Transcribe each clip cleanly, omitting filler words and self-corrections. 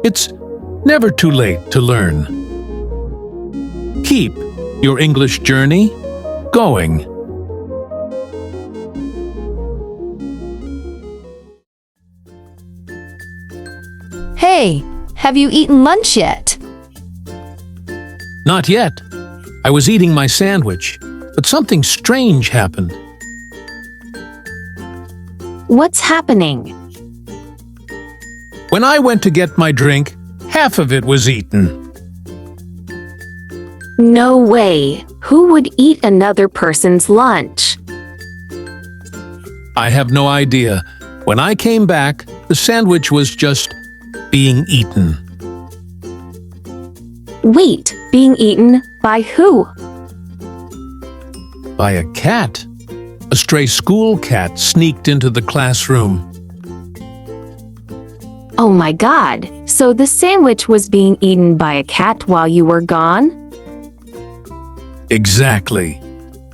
It's never too late to learn. Keep your English journey going. Hey, have you eaten lunch yet? Not yet. I was eating my sandwich, but something strange happened. What's happening? When I went to get my drink, half of it was eaten. No way. Who would eat another person's lunch? I have no idea. When I came back, the sandwich was just being eaten. Wait, being eaten by who? By a cat. A stray school cat sneaked into the classroom. Oh my God, so the sandwich was being eaten by a cat while you were gone? Exactly.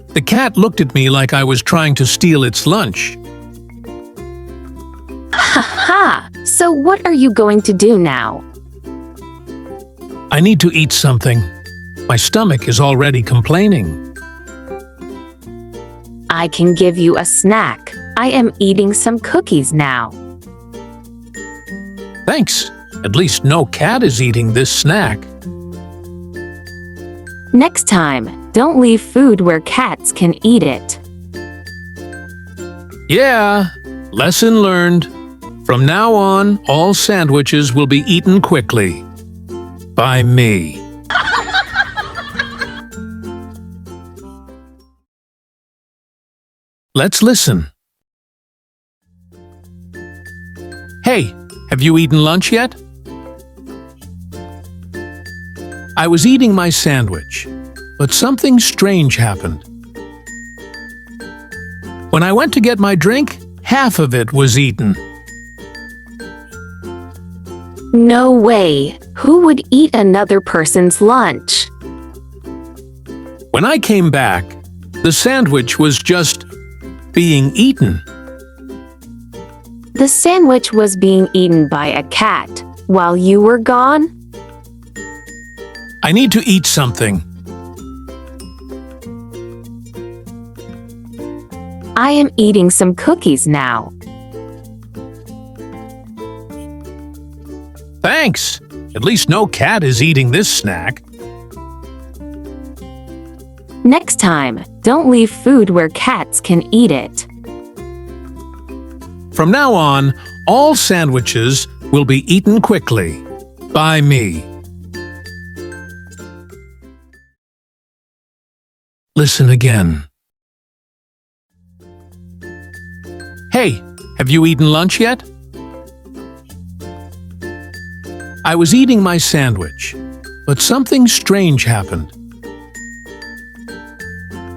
The cat looked at me like I was trying to steal its lunch. Ha ha! So what are you going to do now? I need to eat something. My stomach is already complaining. I can give you a snack. I am eating some cookies now. Thanks. At least no cat is eating this snack. Next time, don't leave food where cats can eat it. Yeah, lesson learned. From now on, all sandwiches will be eaten quickly. By me. Let's listen. Hey, have you eaten lunch yet? I was eating my sandwich, but something strange happened. When I went to get my drink, half of it was eaten. No way. Who would eat another person's lunch? When I came back, the sandwich was just being eaten. The sandwich was being eaten by a cat while you were gone? I need to eat something. I am eating some cookies now. Thanks. At least no cat is eating this snack. Next time, don't leave food where cats can eat it. From now on, all sandwiches will be eaten quickly. By me. Listen again. Hey, have you eaten lunch yet? I was eating my sandwich, but something strange happened.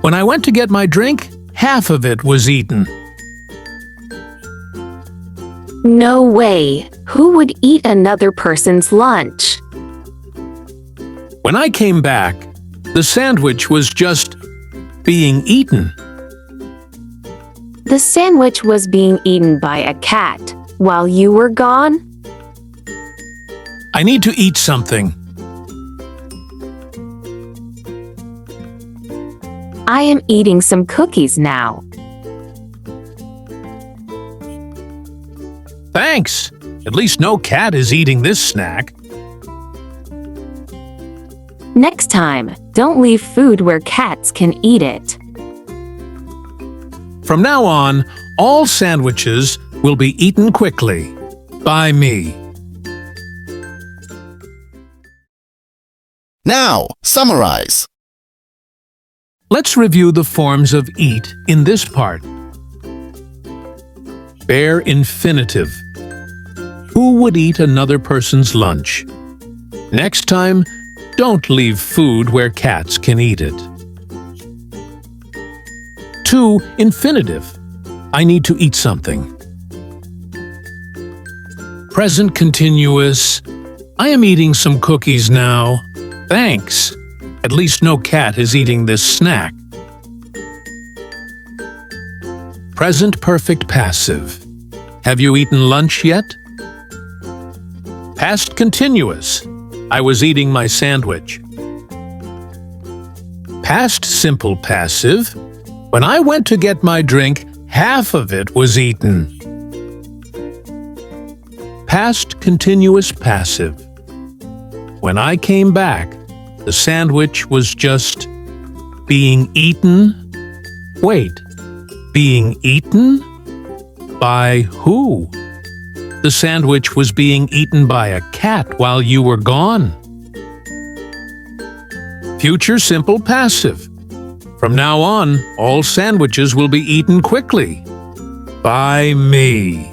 When I went to get my drink, half of it was eaten. No way. Who would eat another person's lunch? When I came back, the sandwich was just being eaten. The sandwich was being eaten by a cat while you were gone? I need to eat something. I am eating some cookies now. Thanks. At least no cat is eating this snack. Next time, don't leave food where cats can eat it. From now on, all sandwiches will be eaten quickly. By me. Now, summarize. Let's review the forms of eat in this part. Bare infinitive. Who would eat another person's lunch? Next time, don't leave food where cats can eat it. 2. Infinitive. I need to eat something. Present continuous. I am eating some cookies now. Thanks. At least no cat is eating this snack. Present perfect passive. Have you eaten lunch yet? Past continuous. I was eating my sandwich. Past simple passive. When I went to get my drink, half of it was eaten. Past continuous passive. When I came back, the sandwich was just being eaten. Wait, being eaten? By who? The sandwich was being eaten by a cat while you were gone. Future simple passive. From now on, all sandwiches will be eaten quickly. By me.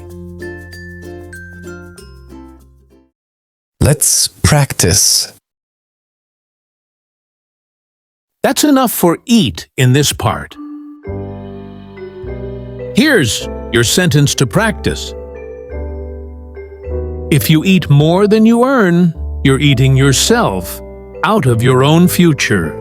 Let's practice. That's enough for eat in this part. Here's your sentence to practice. If you eat more than you earn, you're eating yourself out of your own future.